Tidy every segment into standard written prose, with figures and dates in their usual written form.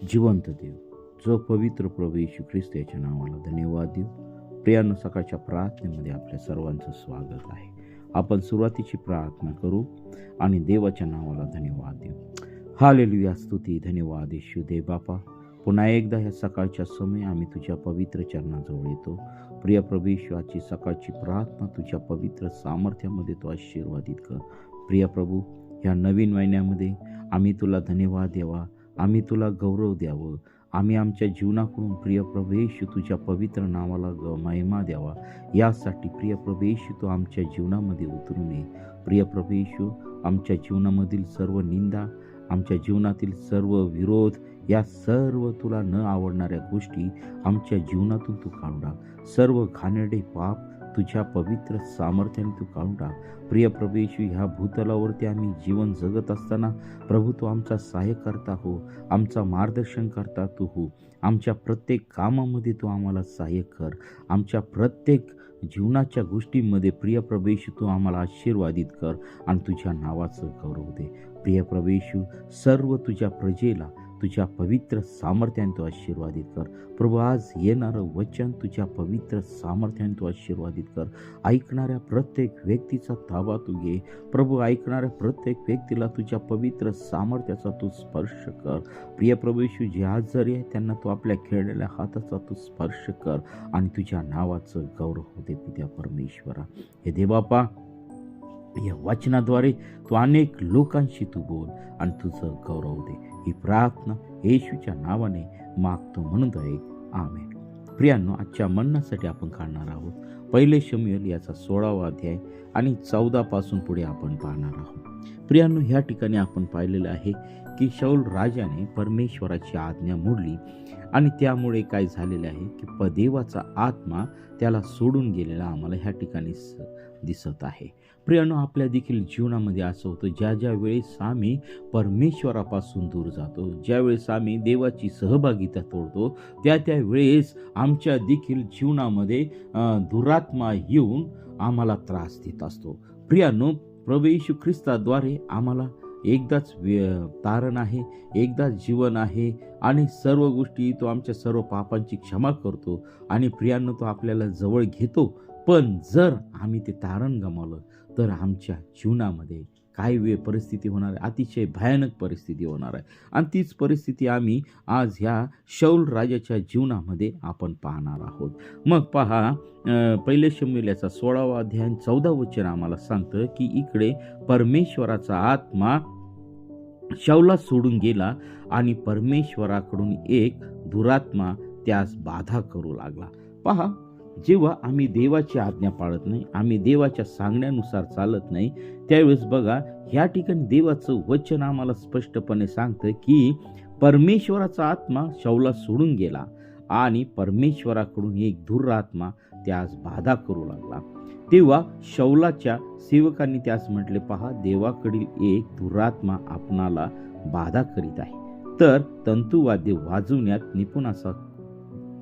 जिवंत देव, जो पवित्र प्रभू येशू ख्रिस्त याच्या नावाला धन्यवाद देऊ. प्रियानो, सकाळच्या प्रार्थनेमध्ये आपल्या सर्वांचं स्वागत आहे. आपण सुरुवातीची प्रार्थना करू आणि देवाच्या नावाला धन्यवाद देऊ. हालेलुया, स्तुती, धन्यवाद येशू देव बापा. पुन्हा एकदा ह्या सकाळच्या समय आम्ही तुझ्या पवित्र चरणाजवळ येतो. प्रिय प्रभू येशू, आजची सकाळची प्रार्थना तुझ्या पवित्र सामर्थ्यामध्ये तो आशीर्वादित कर. प्रिय प्रभू, ह्या नवीन महिन्यामध्ये आम्ही तुला धन्यवाद द्यावा, आम्ही तुला गौरव द्यावं, आम्ही आमच्या जीवनाकडून प्रिय प्रभू येशू तुझ्या पवित्र नावाला महिमा द्यावा. यासाठी प्रिय प्रभू येशू तू आमच्या जीवनामध्ये उतरून ये. प्रिय प्रभू येशू, आमच्या जीवनामधील सर्व निंदा, आमच्या जीवनातील सर्व विरोध, या सर्व तुला न आवडणाऱ्या गोष्टी आमच्या जीवनातून तू काढून टाक. सर्व घाणेरडे पाप तुझ्या पवित्र सामर्थ्याने तू काढून टाक. प्रिय प्रभू येशू, ह्या भूतलावरती आम्ही जीवन जगत असताना प्रभू तू आमचा सहाय्य करता हो, आमचा मार्गदर्शन करता तू हो. आमच्या प्रत्येक कामामध्ये तू आम्हाला सहाय्य कर. आमच्या प्रत्येक जीवनाच्या गोष्टींमध्ये प्रिय प्रभू येशू तू आम्हाला आशीर्वादित कर आणि तुझ्या नावाचं गौरव दे. प्रिय प्रभू येशू, सर्व तुझ्या प्रजेला तुझ्या पवित्र सामर्थ्याने तू आशीर्वादित कर. प्रभू, आज येणारं वचन तुझ्या पवित्र सामर्थ्याने तू आशीर्वादित कर. ऐकणाऱ्या प्रत्येक व्यक्तीचा ताबा तू घे. प्रभू, ऐकणाऱ्या प्रत्येक व्यक्तीला तुझ्या पवित्र सामर्थ्याचा तू स्पर्श कर. प्रिय प्रभू येशू, जे आजारी आहे त्यांना तू आपल्या खेळलेल्या हाताचा तू स्पर्श कर आणि तुझ्या नावाचं गौरव होते. पित्या परमेश्वरा, हे देवापा, या वचनाद्वारे तू अनेक लोकांशी तू बोल आणि तुझं गौरव दे. ही प्रार्थना येशूच्या नावाने मागतो म्हणून तो एक आमेन. प्रियांनो, आजच्या मननासाठी आपण काढणार आहोत पहिले शमूएल याचा 16वा अध्याय आणि 14 पासून पुढे आपण पाहणार आहोत. प्रियांनो, ह्या ठिकाणी आपण पाहिलेलं आहे की शाऊल राजाने परमेश्वराची आज्ञा मोडली आणि त्यामुळे काय झालेले आहे की देवाचा आत्मा त्याला सोडून गेलेला आम्हाला ह्या ठिकाणी दिसत आहे. प्रियांनो, आपल्या देखील जीवनामध्ये असं होतं, ज्या वेळेस आम्ही परमेश्वरापासून दूर जातो, ज्या वेळेस आम्ही देवाची सहभागिता तोडतो, त्या वेळेस आमच्या देखील जीवनामध्ये दुरात्मा येऊन आम्हाला त्रास देत असतो. प्रियांनो, प्रभू येशू ख्रिस्ताद्वारे आम्हाला एकदाच तारण आहे, एकदाच जीवन आहे आणि सर्व गोष्टी तो आमच्या सर्व पापांची क्षमा करतो आणि प्रियांनो तो आपल्याला जवळ घेतो. पण जर आम्ही ते तारण गमावलं तर आमच्या जीवनामध्ये काय परिस्थिती होणार आहे, अतिशय भयानक परिस्थिती होणार आहे. आणि तीच परिस्थिती आम्ही आज ह्या शाऊल राजाच्या जीवनामध्ये आपण पाहणार आहोत. मग पहा, पहिले शमूएल याचा 16वा अध्याय 14 वचन आम्हाला सांगतं की इकडे परमेश्वराचा आत्मा शाऊला सोडून गेला आणि परमेश्वराकडून एक दुरात्मा त्यास बाधा करू लागला. पहा, जेव्हा आम्ही देवाची आज्ञा पाळत नाही, आम्ही देवाच्या सांगण्यानुसार चालत नाही, त्यावेळेस बघा ह्या ठिकाणी देवाचं वचन आम्हाला स्पष्टपणे सांगतं की परमेश्वराचा आत्मा शाऊला सोडून गेला आणि परमेश्वराकडून एक दुरात्मा त्यास बाधा करू लागला. तेव्हा शाऊलाच्या सेवकांनी त्यास म्हटले, पहा, देवाकडील एक दुरात्मा आपणाला बाधा करीत आहे, तर तंतुवाद्य वाजवण्यात निपुण असा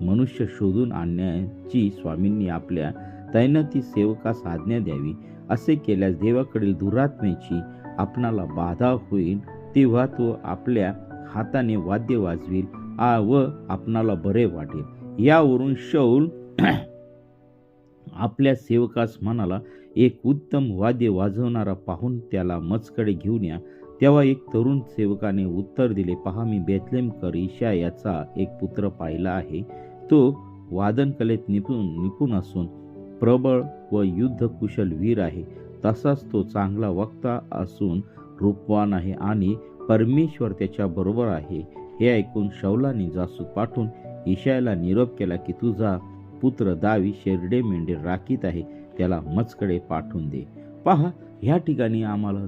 मनुष्य शोधून आणण्याची स्वामींनी आपल्या तैनाती सेवकास आज्ञा द्यावी. असे केल्यास देवाकडील दुरात्म्याची आपणाला बाधा होईल, तेव्हा तो आपल्या हाताने वाद्य वाजवील व आपणाला बरे वाटेल. यावरून शाऊल आपल्या सेवकास म्हणाला, एक उत्तम वाद्य वाजवणारा पाहून त्याला मजकडे घेऊन या. तेव्हा एक तरुण सेवकाने उत्तर दिले, पहा, मी बेथलेहमकर इशा याचा एक पुत्र पाहिला आहे. तो वादन कलेत निपुण असून प्रबळ व युद्धकुशल वीर आहे. तसाच तो चांगला वक्ता असून रूपवान आहे आणि परमेश्वर त्याच्या बरोबर आहे. हे ऐकून शाऊलाने जासूस पाठवून इशायाला निरोप केला की तुझा पुत्र दावी शेरडे मेंढे राखीत आहे, त्याला मजकडे पाठवून दे. पहा, ह्या ठिकाणी आम्हाला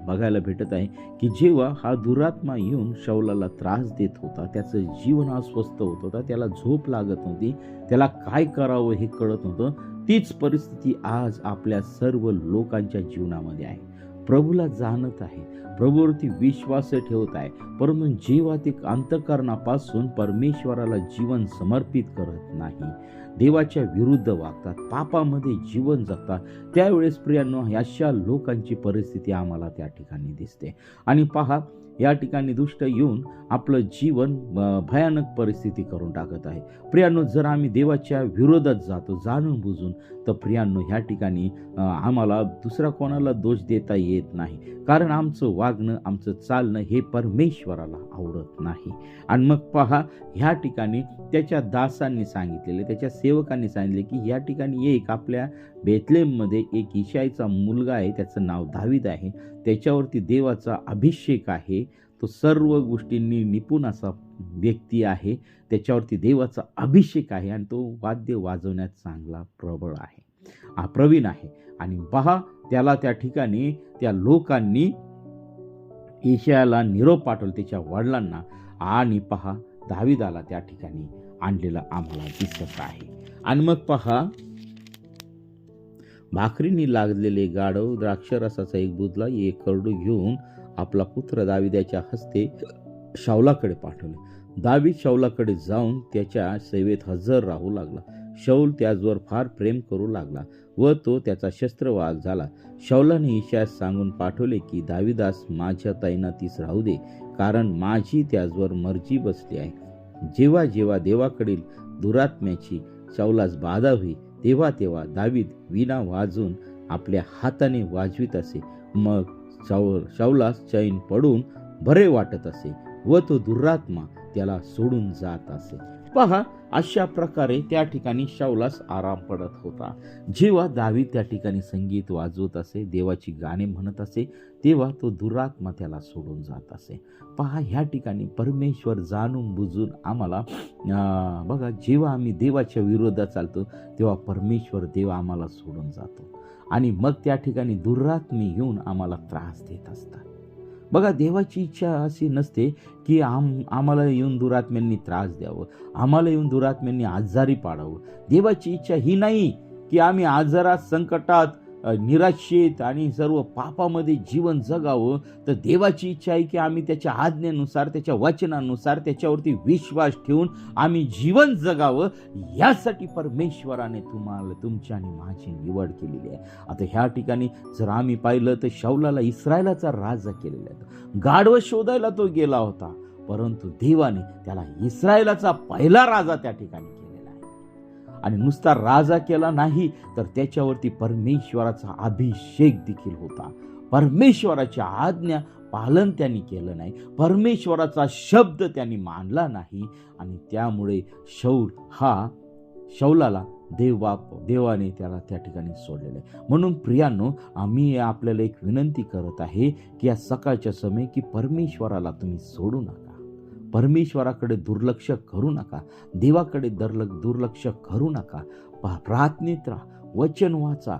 बघायला भेटत आहे की जेव्हा हा दुरात्मा येऊन शाऊलाला त्रास देत होता, त्याचं जीवन अस्वस्थ होत होता, त्याला झोप लागत नव्हती, त्याला काय करावं हे कळत नव्हतं, तीच परिस्थिती आज आपल्या सर्व लोकांच्या जीवनामध्ये आहे. प्रभूला जाणत आहे, प्रभूवरती विश्वास ठेवत आहे, परंतु जेव्हा ते अंतःकरणापासून परमेश्वराला जीवन समर्पित करत नाही, देवाच्या विरुद्ध वागतात, पापामध्ये जीवन जगतात, त्यावेळेस प्रियांनो अशा लोकांची परिस्थिती आम्हाला त्या ठिकाणी दिसते. आणि पहा, या ठिकाणी दुष्ट येऊन आपलं जीवन भयानक परिस्थिती करून टाकत आहे. प्रियांनो, जर आम्ही देवाच्या विरोधात जातो जाणून बुजून, तर प्रियांनो ह्या ठिकाणी आम्हाला दुसरा कोणाला दोष देता येत नाही, कारण आमचं वागणं, आमचं चालणं हे परमेश्वराला आवडत नाही. आणि मग पहा, ह्या ठिकाणी त्याच्या दासांनी सांगितलेले, त्याच्या सेवकांनी सांगितले की या ठिकाणी एक आपल्या बेथलेहममध्ये एक इशाईचा मुलगा आहे, त्याचं नाव दावीद आहे, त्याच्यावरती देवाचा अभिषेक आहे, तो सर्व गोष्टींनी निपुण असा व्यक्ती आहे, त्याच्यावरती देवाचा अभिषेक आहे आणि तो वाद्य वाजवण्यात चांगला प्रबळ आहे, प्रवीण आहे. आणि पहा, त्याला त्या ठिकाणी त्या लोकांनी इशायाला निरोप पाठवला, त्याच्या वडिलांना, आणि पहा दावीदाला त्या ठिकाणी आणलेलं आम्हाला दिसत आहे. आणि मग पहा, भाकरीनी लागलेले गाढव, द्राक्षरसाचा एक बुधला, एक करडू घेऊन आपला पुत्र दाविदाच्या हस्ते शाऊलाकडे पाठवले. दावीद शाऊलाकडे जाऊन त्याच्या सेवेत हजर राहू लागला. शाऊल त्याचवर फार प्रेम करू लागला व तो त्याचा शस्त्रवाहक झाला. शाऊलाने इशायास सांगून पाठवले की दाविदास माझ्या तैनातीस राहू दे, कारण माझी त्याचवर मर्जी बसली आहे. जेव्हा जेव्हा देवाकडील दुरात्म्याची शाऊलास बाधा होई, तेव्हा तेव्हा दावीद वीणा वाजून आपल्या हाताने वाजवीत असे. मग शाऊलास चैन पडून बरे वाटत असे व तो दुरात्मा त्याला सोडून जात असे. पहा, अशा प्रकारे त्या ठिकाणी शाऊलास आराम पडत होता. जेव्हा दावीद त्या ठिकाणी संगीत वाजवत असे, देवाची गाणे म्हणत असे, तेव्हा तो दुरात्मा त्याला सोडून जात असे. पहा, ह्या ठिकाणी परमेश्वर जाणून बुजून आम्हाला बघा, जेव्हा आम्ही देवाच्या विरोधात चालतो तेव्हा परमेश्वर देव आम्हाला सोडून जातो आणि मग त्या ठिकाणी दुरात्मे येऊन आम्हाला त्रास देत असतात. बघा, देवाची इच्छा अशी नसते की आम्हाला येऊन दुरात्म्यांनी त्रास द्यावं, आम्हाला येऊन दुरात्म्यांनी आजारी पाडावं. देवाची इच्छा ही नाही की आम्ही आजारात, संकटात, निराशेत आणि सर्व पापामध्ये जीवन जगावं. तर देवाची इच्छा आहे की आम्ही त्याच्या आज्ञेनुसार, त्याच्या वचनानुसार, त्याच्यावरती विश्वास ठेवून आम्ही जीवन जगावं. यासाठी परमेश्वराने तुम्हाला, तुमची आणि माझी निवड केलेली आहे. आता ह्या ठिकाणी जर आम्ही पाहिलं तर शाऊलाला इस्रायलाचा राजा केलेला आहे. गाढव शोधायला तो गेला होता, परंतु देवाने त्याला इस्रायलाचा पहिला राजा त्या ठिकाणी केलेला आहे. आणि नुसता राजा केला नाही, तर त्याच्यावरती परमेश्वराचा अभिषेक देखील होता. परमेश्वराच्या आज्ञा पालन त्यांनी केलं नाही, परमेश्वराचा शब्द त्यांनी मानला नाही आणि त्यामुळे शाऊलाला देवाने त्याला त्या ठिकाणी सोडलेलं आहे. म्हणून प्रियांनो, आम्ही आपल्याला एक विनंती करत आहे की या सकाळच्या समय की परमेश्वराला तुम्ही सोडू नका, परमेश्वराकडे दुर्लक्ष करू नका, देवाकडे दुर्लक्ष करू नका. प्रार्थनेत राहा, वचन वाचा,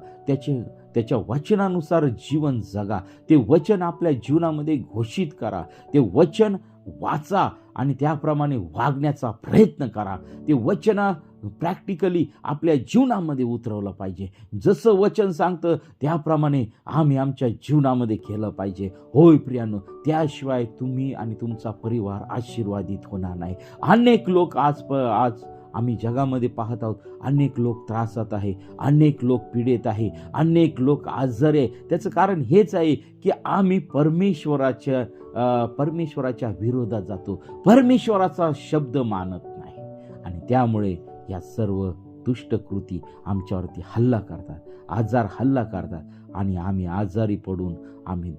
त्याच्या वचनानुसार जीवन जगा. ते वचन आपल्या जीवनामध्ये घोषित करा, ते वचन वाचा आणि त्याप्रमाणे वागण्याचा प्रयत्न करा. ते वचन प्रॅक्टिकली आपल्या जीवनामध्ये उतरवलं पाहिजे. जसं वचन सांगतं त्याप्रमाणे आम्ही आमच्या जीवनामध्ये केलं पाहिजे. होय प्रियांनो, त्याशिवाय तुम्ही आणि तुमचा परिवार आशीर्वादित होणार नाही. अनेक लोक आज आम्ही जगामध्ये पाहत आहोत, अनेक लोक त्रासात आहे, अनेक लोक पीडित आहे, अनेक लोक आजारी आहे. त्याचं कारण हेच आहे की आम्ही परमेश्वराच्या विरोधात जातो, परमेश्वराचा शब्द मानत नाही आणि त्यामुळे या सर्व दुष्ट कृती आमच्यावरती हल्ला करतात, हल्ला करतात आणि आम्ही आजारी पडून आम्ही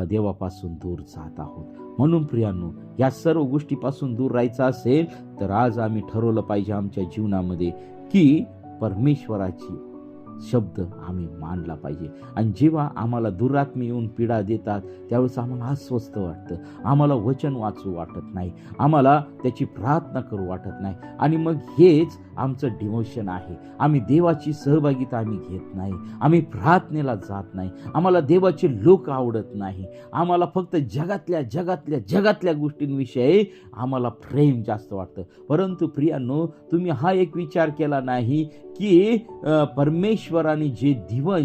देवापासून दूर जात आहोत. म्हणून प्रियांनो, या सर्व गोष्टीपासून दूर राहायचं असेल तर आज आम्ही ठरवलं पाहिजे आमच्या जीवनामध्ये की परमेश्वराची शब्द आम्ही मानला पाहिजे. आणि जेव्हा आम्हाला दुरात्मे येऊन पीडा देतात त्यावेळेस आम्हाला अस्वस्थ वाटतं, आम्हाला वचन वाचू वाटत नाही, आम्हाला त्याची प्रार्थना करू वाटत नाही आणि मग हेच आमचं डिव्होशन आहे. आम्ही देवाची सहभागिता घेत नाही, आम्ही प्रार्थनेला जात नाही, आम्हाला देवाचे लोक आवडत नाही, आम्हाला फक्त जगातल्या गोष्टींविषयी आम्हाला प्रेम जास्त वाटतं. परंतु प्रियांनो, तुम्ही हा एक विचार केला नाही की परमेश्वराने जे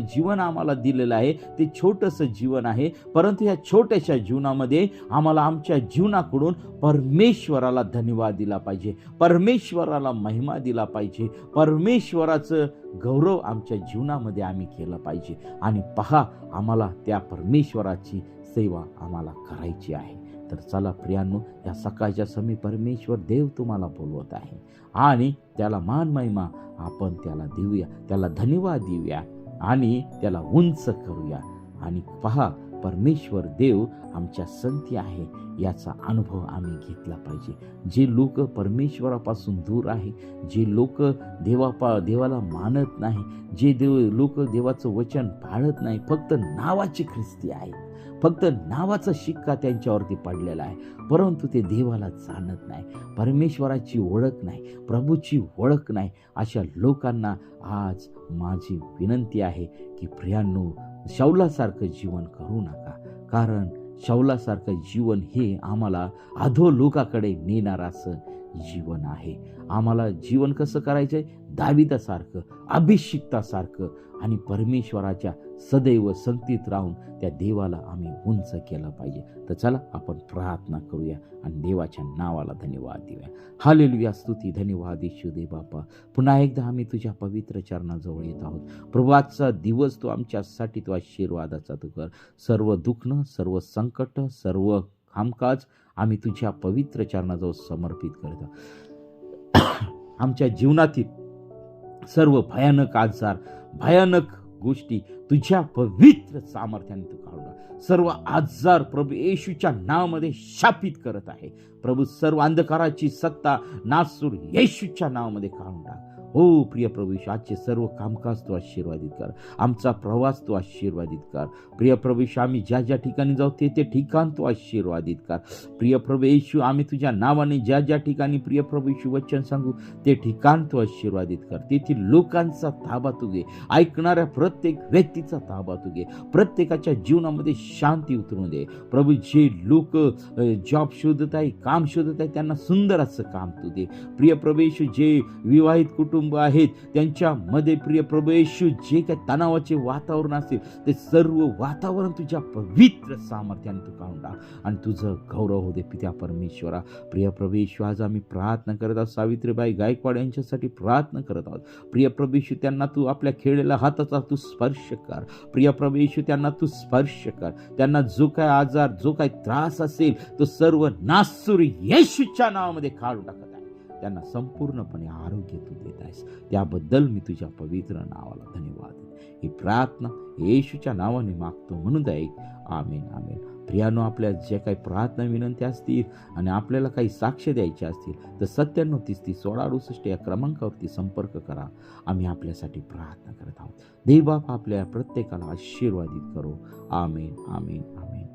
जीवन आम्हाला दिलेलं आहे ते छोटंसं जीवन आहे, परंतु या छोट्याशा जीवनामध्ये आम्हाला आमच्या जीवनाकडून परमेश्वराला धन्यवाद दिला पाहिजे, परमेश्वराला महिमा दिला पाहिजे, परमेश्वराचं गौरव आमच्या जीवनामध्ये आम्ही केलं पाहिजे. आणि पहा, आम्हाला त्या परमेश्वराची सेवा आम्हाला करायची आहे. तर चला प्रियांनो, या सकाळच्या समय परमेश्वर देव तुम्हाला बोलवत आहे आणि त्याला मान महिमा आपण त्याला देऊया, त्याला धन्यवाद देऊया आणि त्याला उंच करूया. आणि पहा, परमेश्वर देव आमच्या संती आहे याचा अनुभव आम्ही घेतला पाहिजे. जे लोक परमेश्वरापासून दूर आहे, जे लोक देवाला मानत नाही, जे लोक देवाचं वचन पाळत नाही, फक्त नावाचे ख्रिस्ती आहेत, फक्त नावाचा शिक्का त्यांच्यावरती पडलेला आहे, परंतु ते देवाला जाणत नाही, परमेश्वराची ओळख नाही, प्रभूची ओळख नाही, अशा लोकांना आज माझी विनंती आहे की प्रियांनो, शौलासारखं जीवन करू नका. कारण शौलासारखं जीवन हे आम्हाला अधोलोकाकडे नेणारं असं जीवन आहे. आम्हाला जीवन कसं करायचंय? दाविदासारखं, अभिषिक्तासारखं आणि परमेश्वराच्या सदैव संगतीत राहून त्या देवाला आम्ही उंच केलं पाहिजे. तर चला आपण प्रार्थना करूया आणि देवाच्या नावाला धन्यवाद देऊया. हालेलुया, स्तुती, धन्यवाद येशू दे बापा. पुन्हा एकदा आम्ही तुझ्या पवित्र चरणाजवळ येत आहोत. प्रभातचा दिवस तो आमच्यासाठी तो आशीर्वादाचा तू कर. सर्व दुखणं, सर्व संकट, सर्व कामकाज आम्ही तुझ्या पवित्र चरणाजवळ समर्पित करतो. आमच्या जीवनातील सर्व भयानक आजार, भयानक गोष्टी तुझ्या पवित्र सामर्थ्याने तू काढून टाक. सर्व आजार प्रभू येशूच्या नावामध्ये शापित करत आहे. प्रभू, सर्व अंधकाराची सत्ता नासूर येशूच्या नावामध्ये काढून टाक. हो प्रिय प्रभू येशू, आजचे सर्व कामकाज तू आशीर्वादित कर. आमचा प्रवास तू आशीर्वादित कर. प्रिय प्रभू येशू, आम्ही ज्या ज्या ठिकाणी जाऊ ते ठिकाण तू आशीर्वादित कर. प्रिय प्रभू येशू, आम्ही तुझ्या नावाने ज्या ज्या ठिकाणी प्रिय प्रभू येशू वचन सांगू ते ठिकाण तू आशीर्वादित कर. तेथील लोकांचा ताबा तू घे, ऐकणाऱ्या प्रत्येक व्यक्तीचा ताबा तू घे. प्रत्येकाच्या जीवनामध्ये शांती उतरून दे. प्रभू, जे लोक जॉब शोधत आहे, काम शोधत आहे, त्यांना सुंदर असं काम तू दे. प्रिय प्रभू येशू, जे विवाहित कुटुंब आहेत त्यांच्यामध्ये प्रिय प्रभू येशू जे काही तणावाचे वातावरण असेल ते सर्व वातावरण तुझ्या पवित्र सामर्थ्याने तू काढून टाक आणि तुझं गौरव हो दे पित्या परमेश्वरा. प्रिय प्रभू येशू, आज आम्ही प्रार्थना करत आहोत, सावित्रीबाई गायकवाड यांच्यासाठी प्रार्थना करत आहोत. प्रिय प्रभू येशू, त्यांना तू आपल्या खेळलेल्या हाताचा तू स्पर्श कर. प्रिय प्रभू येशू, त्यांना तू स्पर्श कर. त्यांना जो काय आजार, जो काय त्रास असेल तो सर्व नासूर येशूच्या नावामध्ये काढून टाकत आहे. त्यांना संपूर्णपणे आरोग्य तू देत आहेस, त्याबद्दल मी तुझ्या पवित्र नावाला धन्यवाद. ही प्रार्थना येशूच्या नावाने मागतो म्हणून ऐक. आमेन आमेन. प्रियानो, आपल्या ज्या काही प्रार्थना विनंती असतील आणि आपल्याला काही साक्ष द्यायचे असतील तर 97331668 या क्रमांकावरती संपर्क करा. आम्ही आपल्यासाठी प्रार्थना करत आहोत. देव बाप आपल्या प्रत्येकाला आशीर्वादित करो. आमेन आमेन आमेन.